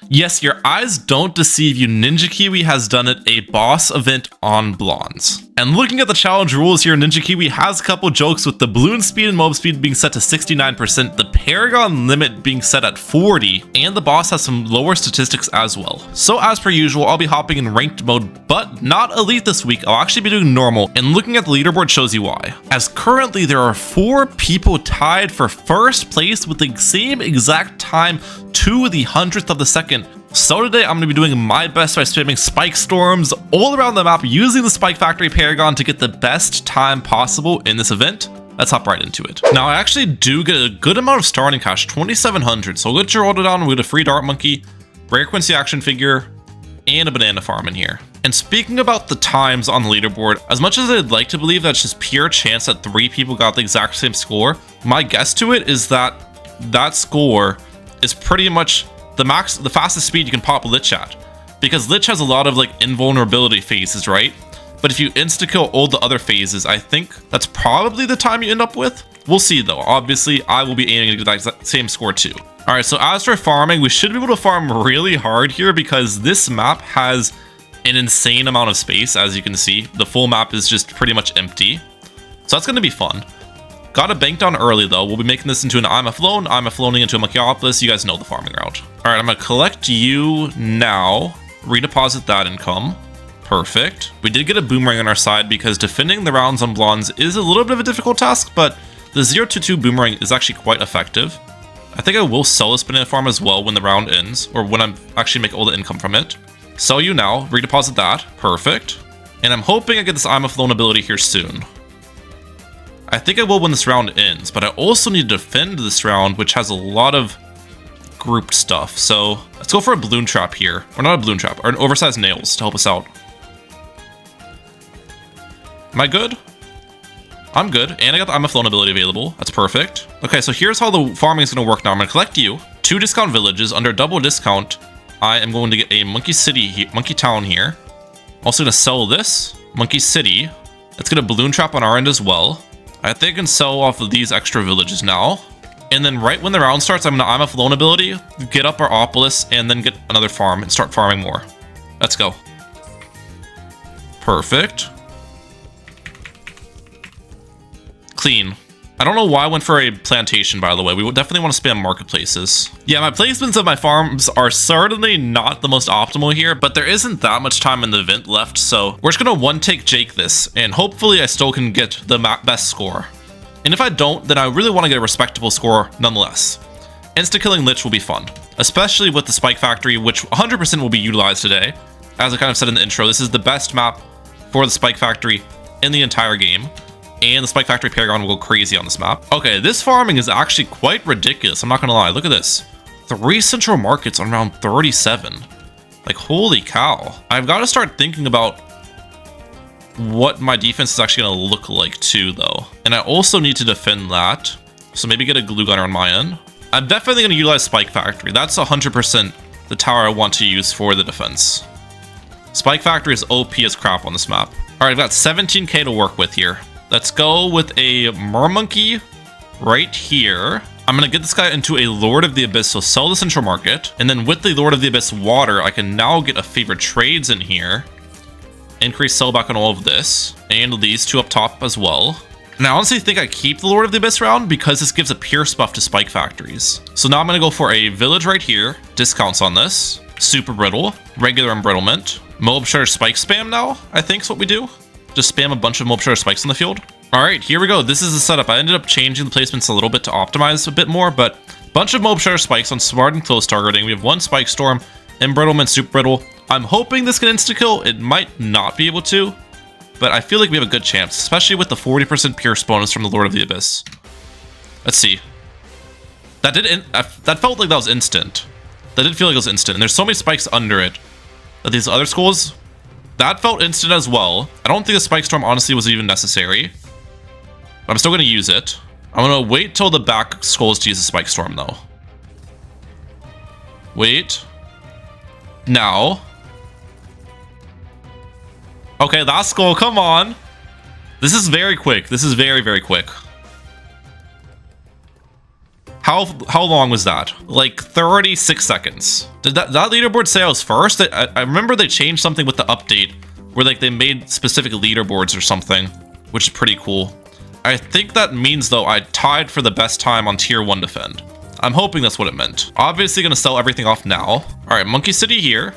Yes, your eyes don't deceive you. Ninjakiwi has done it, a boss event on Blons. And looking at the challenge rules here, Ninjakiwi has a couple jokes with the balloon speed and mob speed being set to 69%, the Paragon limit being set at 40, and the boss has some lower statistics as well. So as per usual, I'll be hopping in ranked mode, but not elite this week. I'll actually be doing normal, and looking at the leaderboard shows you why. As currently there are 4 people tied for first place with the same exact time to the 100th of the second. So today I'm going to be doing my best by spamming spike storms all around the map using the Spike Factory Paragon to get the best time possible in this event. Let's hop right into it. Now I actually do get a good amount of starting cash, 2,700. So we'll get your order down with a free Dart Monkey, Rare Quincy action figure, and a banana farm in here. And speaking about the times on the leaderboard, as much as I'd like to believe that's just pure chance that 3 people got the exact same score, my guess to it is that that score is pretty much the fastest speed you can pop Lych at, because Lych has a lot of like invulnerability phases, right? But if you insta-kill all the other phases, I think that's probably the time you end up with. We'll see though. Obviously, I will be aiming to get that same score too. All right, so as for farming, we should be able to farm really hard here because this map has an insane amount of space. As you can see, the full map is just pretty much empty. So that's gonna be fun. Got a bank down early though. We'll be making this into an I'm a Floating into a Monkeypolis. You guys know the farming route. All right, I'm gonna collect you now. Redeposit that income. Perfect. We did get a boomerang on our side because defending the rounds on Blons is a little bit of a difficult task, but the 0-2 boomerang is actually quite effective. I think I will sell this banana farm as well when the round ends, or when I actually make all the income from it. Sell you now. Redeposit that. Perfect. And I'm hoping I get this I'm a Flown ability here soon. I think I will when this round ends, but I also need to defend this round, which has a lot of grouped stuff. So let's go for a balloon trap here. Or not a balloon trap, or an oversized nails to help us out. Am I good? I'm good. And I got the I'm a Flown ability available. That's perfect. Okay, so here's how the farming is going to work now. I'm going to collect you. 2 discount villages. Under double discount, I am going to get a Monkey Town here. Also going to sell this. Monkey City. Let's get a balloon trap on our end as well. I think I can sell off of these extra villages now. And then right when the round starts, I'm a Flown ability, get up our Opolis, and then get another farm and start farming more. Let's go. Perfect. Clean. I don't know why I went for a plantation, by the way. We would definitely want to spam marketplaces. Yeah, my placements of my farms are certainly not the most optimal here, but there isn't that much time in the event left, so we're just gonna one-take Jake this, and hopefully I still can get the best score. And if I don't, then I really want to get a respectable score nonetheless. Insta-killing Lych will be fun, especially with the Spike Factory, which 100% will be utilized today. As I kind of said in the intro, this is the best map for the Spike Factory in the entire game. And the Spike Factory Paragon will go crazy on this map. Okay, this farming is actually quite ridiculous. I'm not gonna lie. Look at this. 3 central markets on round 37. Like, holy cow. I've got to start thinking about what my defense is actually gonna look like too, though. And I also need to defend that. So maybe get a glue gunner on my end. I'm definitely gonna utilize Spike Factory. That's 100% the tower I want to use for the defense. Spike Factory is OP as crap on this map. All right, I've got 17k to work with here. Let's go with a Mermonkey right here. I'm going to get this guy into a Lord of the Abyss, so sell the Central Market. And then with the Lord of the Abyss water, I can now get a favorite trades in here. Increase sellback on all of this. And these 2 up top as well. And I honestly think I keep the Lord of the Abyss round because this gives a Pierce buff to Spike Factories. So now I'm going to go for a Village right here. Discounts on this. Super Brittle. Regular Embrittlement. Mob Shutter Spike spam now, I think is what we do. Just spam a bunch of Mob Shutter Spikes in the field. All right, here we go. This is the setup. I ended up changing the placements a little bit to optimize a bit more, but bunch of Mob Shutter Spikes on smart and close targeting. We have 1 Spike Storm, Embrittlement, Super Brittle. I'm hoping this can insta-kill. It might not be able to, but I feel like we have a good chance, especially with the 40% Pierce bonus from the Lord of the Abyss. Let's see. That felt like that was instant. That did feel like it was instant, and there's so many spikes under it that these other skulls, that felt instant as well. I don't think the Spike Storm honestly was even necessary, but I'm still going to use it. I'm going to wait till the back skulls to use the Spike Storm though. Wait. Now. Okay, last skull, come on. This is very quick. This is very, very quick. How long was that? Like 36 seconds. Did that leaderboard say I was first? I remember they changed something with the update where like they made specific leaderboards or something, which is pretty cool. I think that means though I tied for the best time on tier 1 defend. I'm hoping that's what it meant. Obviously gonna sell everything off now. All right, Monkey City here.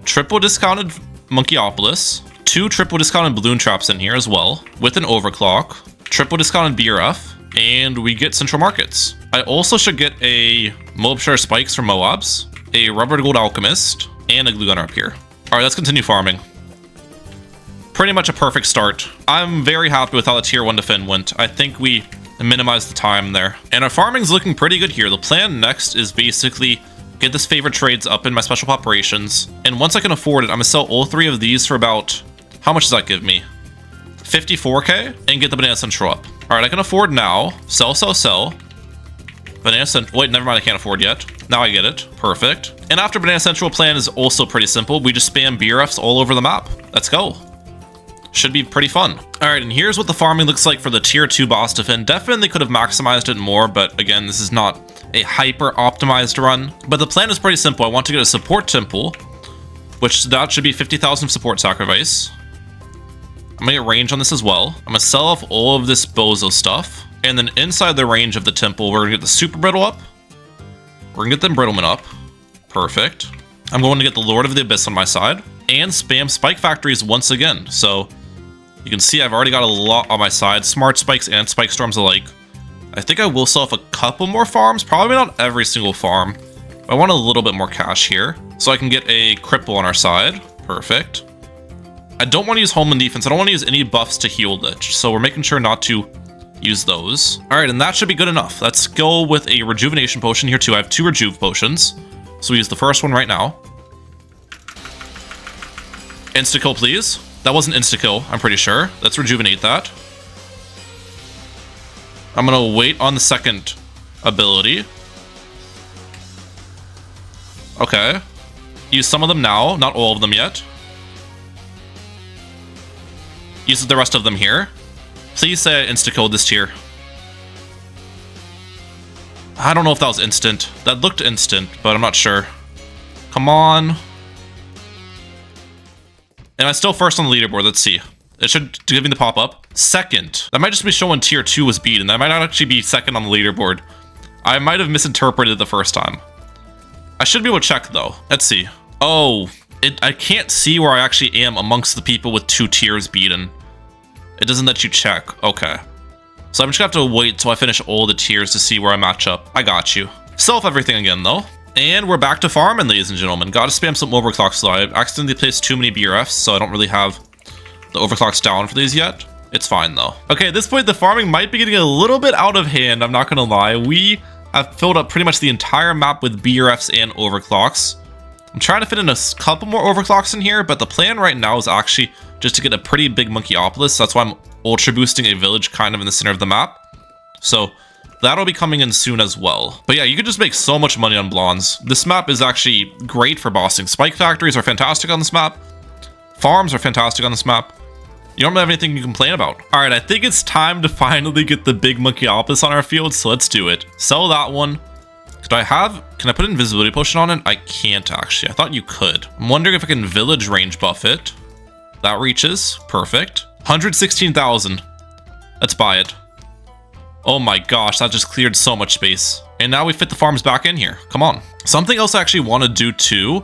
Triple discounted Monkeyopolis. 2 triple discounted balloon traps in here as well with an overclock. Triple discounted BRF. And we get Central Markets. I also should get a Moabshire Spikes from Moabs, a Rubber Gold Alchemist, and a Glue Gunner up here. All right, let's continue farming. Pretty much a perfect start. I'm very happy with how the tier 1 defend went. I think we minimized the time there. And our farming's looking pretty good here. The plan next is basically get this favorite trades up in my special operations. And once I can afford it, I'm gonna sell all 3 of these for about, how much does that give me? 54k, and get the Banana Central up. All right, I can afford now. Sell, sell, sell. Banana Central. Wait, never mind, I can't afford yet. Now I get it. Perfect. And after Banana Central, plan is also pretty simple. We just spam BRFs all over the map. Let's go. Should be pretty fun. All right, and here's what the farming looks like for the tier 2 boss defend. Definitely could have maximized it more, but again, this is not a hyper optimized run. But the plan is pretty simple. I want to get a support temple, which that should be 50,000 support sacrifice. I'm gonna get range on this as well. I'm gonna sell off all of this bozo stuff. And then inside the range of the temple, we're gonna get the super brittle up. We're gonna get the embrittlement up. Perfect. I'm going to get the Lord of the Abyss on my side. And spam spike factories once again. So you can see I've already got a lot on my side. Smart spikes and spike storms alike. I think I will sell off a couple more farms. Probably not every single farm. I want a little bit more cash here. So I can get a cripple on our side. Perfect. I don't want to use home and defense. I don't want to use any buffs to heal Lych, so we're making sure not to use those. All right, and that should be good enough. Let's go with a rejuvenation potion here too. I have 2 rejuve potions, so we use the first one right now. Insta-kill, please. That wasn't insta-kill, I'm pretty sure. Let's rejuvenate that. I'm gonna wait on the second ability. Okay. Use some of them now, not all of them yet. Use the rest of them here. Please say I insta-killed this tier. I don't know if that was instant. That looked instant, but I'm not sure. Come on. Am I still first on the leaderboard? Let's see. It should give me the pop-up. Second. That might just be showing tier 2 was beaten. That might not actually be second on the leaderboard. I might have misinterpreted the first time. I should be able to check though. Let's see. Oh, I can't see where I actually am amongst the people with 2 tiers beaten. It doesn't let you check. Okay. So I'm just gonna have to wait till I finish all the tiers to see where I match up. I got you. Sell off everything again though. And we're back to farming, ladies and gentlemen. Gotta spam some overclocks though. I accidentally placed too many BRFs, so I don't really have the overclocks down for these yet. It's fine though. Okay, at this point, the farming might be getting a little bit out of hand. I'm not gonna lie. We have filled up pretty much the entire map with BRFs and overclocks. I'm trying to fit in a couple more overclocks in here, but the plan right now is actually just to get a pretty big Monkeyopolis. That's why I'm ultra boosting a village kind of in the center of the map. So that'll be coming in soon as well. But yeah, you can just make so much money on Blons. This map is actually great for bossing. Spike factories are fantastic on this map. Farms are fantastic on this map. You don't have anything to complain about. All right, I think it's time to finally get the big Monkeyopolis on our field, so let's do it. Sell that one. Can I put an invisibility potion on it? I can't actually. I thought you could. I'm wondering if I can village range buff it. That reaches. Perfect. 116,000. Let's buy it. Oh my gosh, that just cleared so much space. And now we fit the farms back in here. Come on. Something else I actually want to do too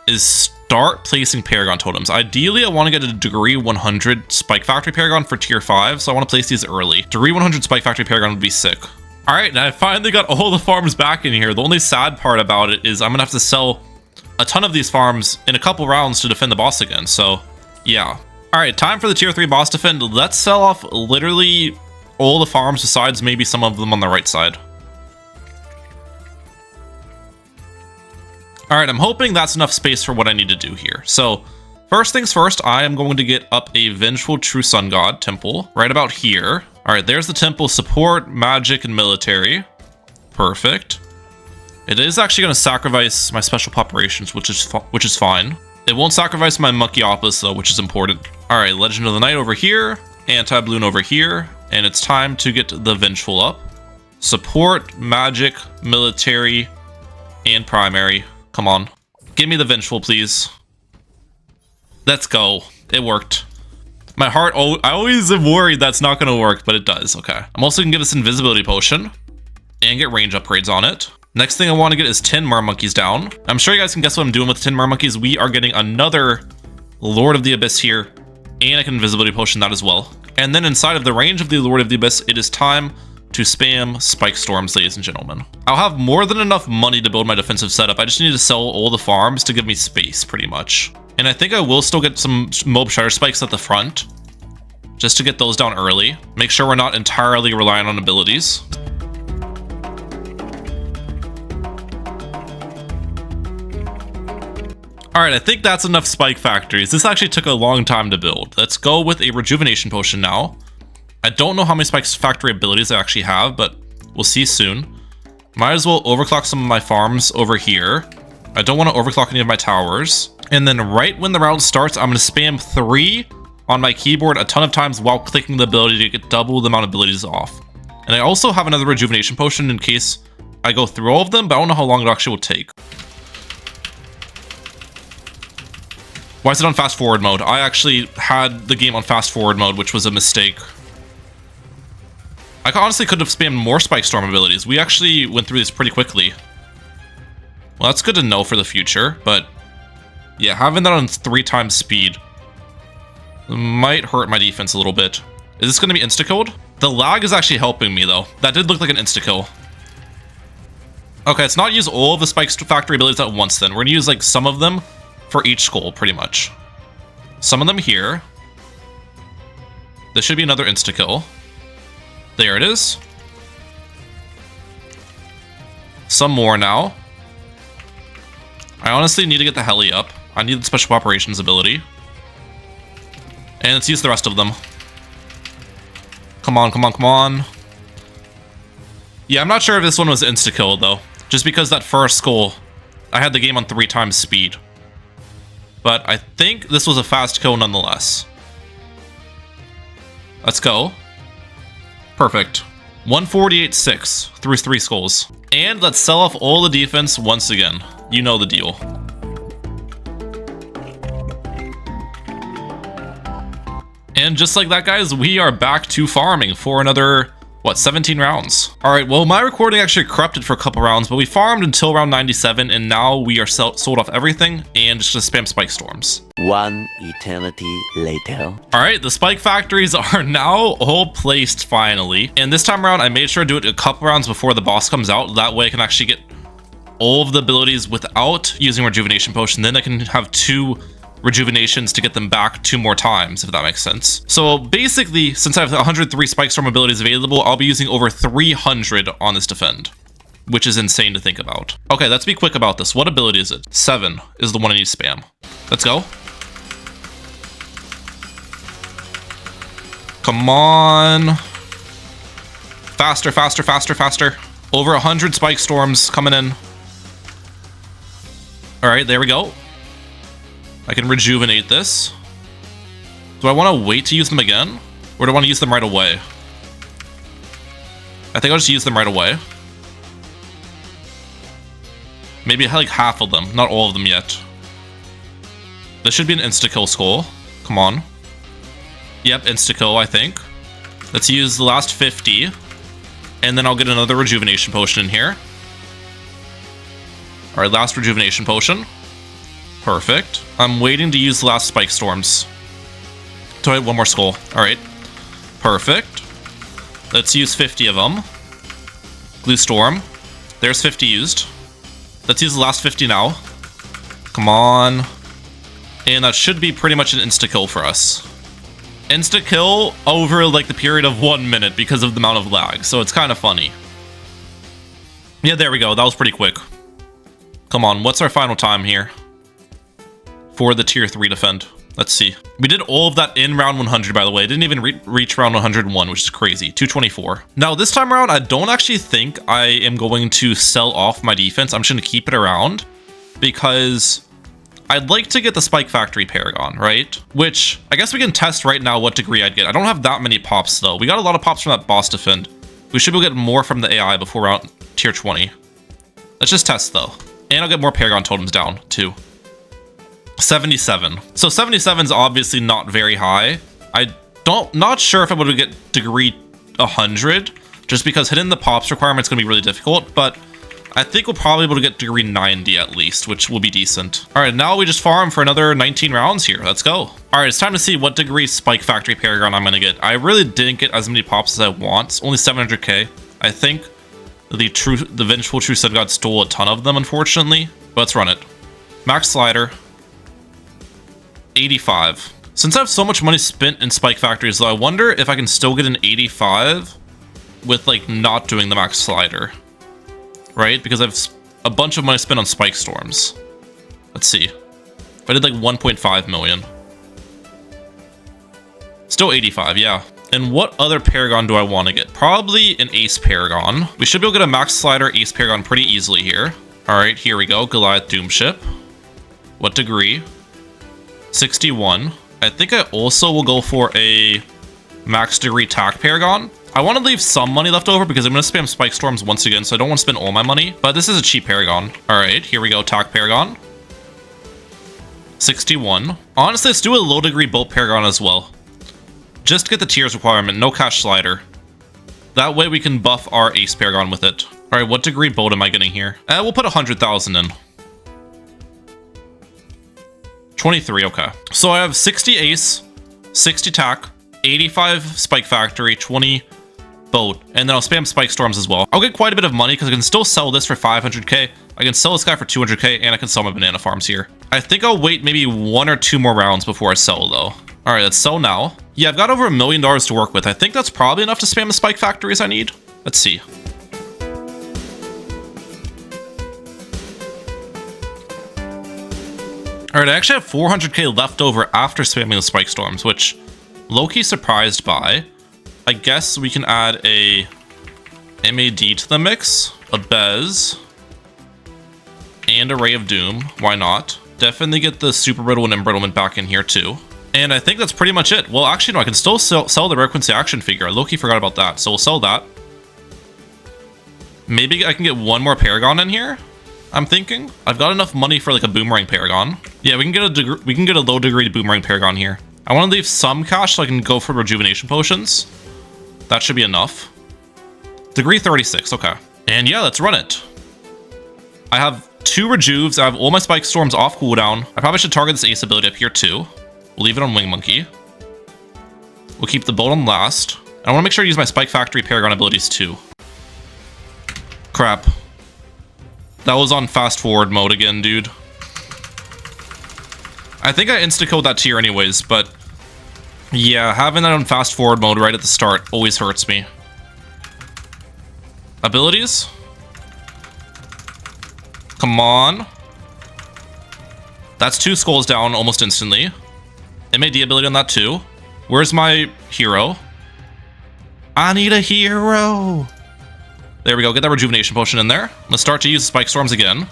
is start placing Paragon totems. Ideally, I want to get a degree 100 Spike Factory Paragon for tier 5, so I want to place these early. Degree 100 Spike Factory Paragon would be sick. All right, now I finally got all the farms back in here. The only sad part about it is I'm gonna have to sell a ton of these farms in a couple rounds to defend the boss again, so yeah. All right, time for the tier 3 boss defend. Let's sell off literally all the farms besides maybe some of them on the right side. All right, I'm hoping that's enough space for what I need to do here. So first things first, I am going to get up a Vengeful True Sun God temple right about here. All right, there's the temple. Support, magic, and military. Perfect. It is actually going to sacrifice my special operations, which is fine. It won't sacrifice my Monkeyopolis though, which is important. All right, Legend of the Night over here, Anti-Bloon over here, and it's time to get the Vengeful up. Support, magic, military, and primary. Come on. Give me the vengeful, please. Let's go. It worked. My heart, I always am worried that's not going to work, but it does. Okay. I'm also going to give this invisibility potion and get range upgrades on it. Next thing I want to get is 10 Monkeys down. I'm sure you guys can guess what I'm doing with 10 Monkeys. We are getting another Lord of the Abyss here, and I can invisibility potion that as well. And then inside of the range of the Lord of the Abyss, it is time to spam Spike Storms, ladies and gentlemen. I'll have more than enough money to build my defensive setup. I just need to sell all the farms to give me space, pretty much. And I think I will still get some Mob Shatter Spikes at the front, just to get those down early. Make sure we're not entirely reliant on abilities. Alright, I think that's enough Spike Factories. This actually took a long time to build. Let's go with a Rejuvenation Potion now. I don't know how many Spike Factory abilities I actually have, but we'll see soon. Might as well overclock some of my farms over here. I don't want to overclock any of my towers. And then right when the round starts, I'm going to spam 3 on my keyboard a ton of times while clicking the ability to get double the amount of abilities off. And I also have another Rejuvenation Potion in case I go through all of them, but I don't know how long it actually will take. Why is it on fast forward mode? I actually had the game on fast forward mode, which was a mistake. I honestly could have spammed more Spike Storm abilities. We actually went through this pretty quickly. Well, that's good to know for the future, but yeah, having that on 3 times speed might hurt my defense a little bit. Is this going to be insta-killed? The lag is actually helping me, though. That did look like an insta-kill. Okay, let's not use all of the Spike Factory abilities at once, then. We're going to use, like, some of them for each skull, pretty much. Some of them here. This should be another insta-kill. There it is. Some more now. I honestly need to get the heli up. I need the special operations ability. And let's use the rest of them. Come on, come on, come on. Yeah, I'm not sure if this one was insta-kill, though. Just because that first skull, I had the game on 3 times speed. But I think this was a fast kill nonetheless. Let's go. Perfect. 148.6 through 3 skulls. And let's sell off all the defense once again. You know the deal. And just like that, guys, we are back to farming for another, what, 17 rounds? Alright, well, my recording actually corrupted for a couple rounds, but we farmed until round 97, and now we are sold off everything and just spam Spike Storms. 1 eternity later. Alright, the Spike Factories are now all placed finally. And this time around, I made sure to do it a couple rounds before the boss comes out. That way I can actually get all of the abilities without using Rejuvenation Potion. Then I can have 2 rejuvenations to get them back 2 more times, if that makes sense. So basically, since I have 103 Spike Storm abilities available, I'll be using over 300 on this defend, which is insane to think about. Okay, let's be quick about this. What ability is it? 7 is the one I need to spam. Let's go. Come on. Faster, faster, faster, faster. Over 100 Spike Storms coming in. All right, there we go. I can rejuvenate this. Do I want to wait to use them again? Or do I want to use them right away? I think I'll just use them right away. Maybe like half of them, not all of them yet. This should be an insta-kill skull. Come on. Yep, insta-kill, I think. Let's use the last 50. And then I'll get another rejuvenation potion in here. Alright, last rejuvenation potion. Perfect. I'm waiting to use the last Spike Storms. Do I have 1 more skull? Alright. Perfect. Let's use 50 of them. Glue Storm. There's 50 used. Let's use the last 50 now. Come on. And that should be pretty much an insta-kill for us. Insta-kill over like the period of 1 minute because of the amount of lag. So it's kind of funny. Yeah, there we go. That was pretty quick. Come on, what's our final time here for the tier 3 defend? Let's see. We did all of that in round 100, by the way. Didn't even reach round 101, which is crazy. 224. Now, this time around, I don't actually think I am going to sell off my defense. I'm just going to keep it around because I'd like to get the Spike Factory Paragon, right? Which I guess we can test right now what degree I'd get. I don't have that many pops, though. We got a lot of pops from that boss defend. We should be able to get more from the AI before we're out tier 20. Let's just test though. And I'll get more Paragon totems down too. 77. So 77 is obviously not very high. Not sure if I'm able to get degree 100, just because hitting the pops requirement is going to be really difficult, but I think we'll probably be able to get degree 90 at least, which will be decent. All right, now we just farm for another 19 rounds here. Let's go. All right, it's time to see what degree Spike Factory Paragon I'm going to get. I really didn't get as many pops as I want. Only 700k. I think the Vengeful True Sun God stole a ton of them, unfortunately. But let's run it. Max Slider. 85. Since I have so much money spent in Spike Factories, though, I wonder if I can still get an 85 with, like, not doing the Max Slider. Right? Because I have a bunch of money spent on Spike Storms. Let's see. If I did, like, 1.5 million. Still 85, yeah. And what other Paragon do I want to get? Probably an Ace Paragon. We should be able to get a Max Slider Ace Paragon pretty easily here. Alright, here we go. Goliath Doomship. What degree? 61. I think I also will go for a Max Degree Tack Paragon. I want to leave some money left over because I'm going to spam Spike Storms once again, so I don't want to spend all my money. But this is a cheap Paragon. Alright, here we go. Tack Paragon. 61. Honestly, let's do a low degree Bolt Paragon as well. Just to get the tiers requirement, no cash slider. That way we can buff our Ace Paragon with it. Alright, what degree bolt am I getting here? We'll put 100,000 in. 23, okay. So I have 60 Ace, 60 Tack, 85 Spike Factory, 20 Boat, and then I'll spam Spike Storms as well. I'll get quite a bit of money because I can still sell this for 500k. I can sell this guy for 200k, and I can sell my banana farms here. I think I'll wait maybe 1 or 2 more rounds before I sell, though. Alright, let's sell now. Yeah, I've got over $1 million to work with. I think that's probably enough to spam the Spike Factories I need. Let's see. Alright, I actually have 400k left over after spamming the Spike Storms, which low-key surprised by. I guess we can add a MAD to the mix, a Bez, and a Ray of Doom. Why not? Definitely get the Super Brittle and Embrittlement back in here too. And I think that's pretty much it. Well, actually, no, I can still sell the Rare Quincy action figure. I low-key forgot about that, so we'll sell that. Maybe I can get 1 more Paragon in here, I'm thinking. I've got enough money for like a Boomerang Paragon. Yeah, we can get a low degree Boomerang Paragon here. I want to leave some cash so I can go for Rejuvenation Potions. That should be enough. Degree 36, okay. And yeah, let's run it. I have 2 Rejuves. I have all my Spike Storms off cooldown. I probably should target this Ace ability up here too. We'll leave it on Wing Monkey. We'll keep the Bolt on last. And I want to make sure I use my Spike Factory Paragon abilities too. Crap. That was on fast forward mode again, dude. I think I insta-code that tier anyways, but yeah, having that on fast forward mode right at the start always hurts me. Abilities? Come on. That's 2 skulls down almost instantly. MAD ability on that too. Where's my hero? I need a hero. There we go. Get that Rejuvenation Potion in there. Let's start to use Spike Storms again.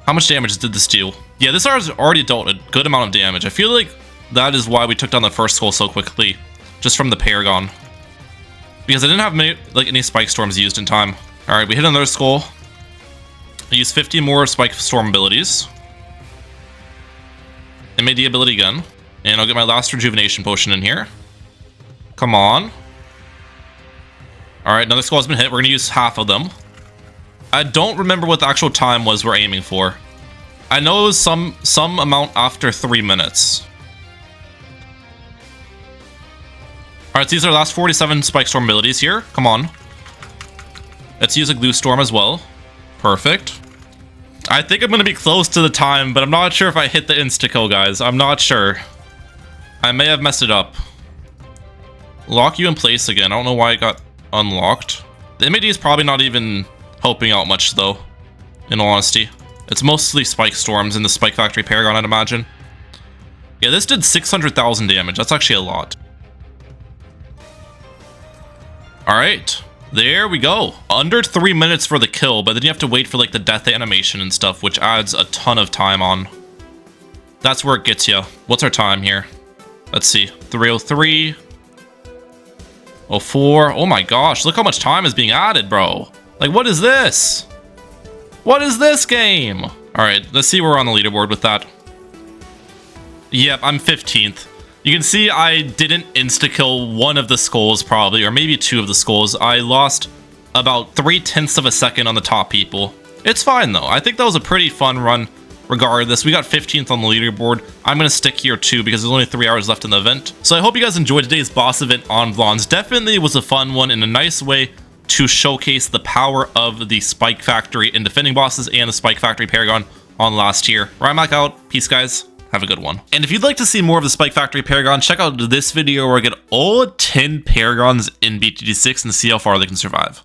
How much damage did this deal? Yeah, this has already dealt a good amount of damage. I feel like that is why we took down the first skull so quickly. Just from the Paragon. Because I didn't have any Spike Storms used in time. Alright, we hit another skull. I use 50 more Spike Storm abilities. MAD ability again. And I'll get my last Rejuvenation Potion in here. Come on. Alright, another skull has been hit. We're going to use half of them. I don't remember what the actual time was we're aiming for. I know it was some amount after 3 minutes. Alright, so these are the last 47 Spike Storm abilities here. Come on. Let's use a Glue Storm as well. Perfect. I think I'm going to be close to the time, but I'm not sure if I hit the insta-kill, guys. I'm not sure. I may have messed it up. Lock you in place again. I don't know why it got unlocked. The MAD is probably not even helping out much, though, in all honesty. It's mostly Spike Storms in the Spike Factory Paragon, I'd imagine. Yeah, this did 600,000 damage. That's actually a lot. Alright, there we go. Under 3 minutes for the kill, but then you have to wait for like the death animation and stuff, which adds a ton of time on. That's where it gets you. What's our time here? Let's see. 303. 04. Oh my gosh, look how much time is being added, bro. Like, what is this? What is this game? All right, let's see where we're on the leaderboard with that. Yep, I'm 15th. You can see I didn't insta-kill one of the skulls probably, or maybe two of the skulls. I lost about 0.3 of a second on the top people. It's fine though. I think that was a pretty fun run regardless. We got 15th on the leaderboard. I'm going to stick here too because there's only 3 hours left in the event. So I hope you guys enjoyed today's boss event on Blons. Definitely was a fun one in a nice way to showcase the power of the Spike Factory in defending bosses and the Spike Factory Paragon on last tier. Rymac out. Peace guys. Have a good one. And if you'd like to see more of the Spike Factory Paragon, check out this video where I get all 10 Paragons in BTD6 and see how far they can survive.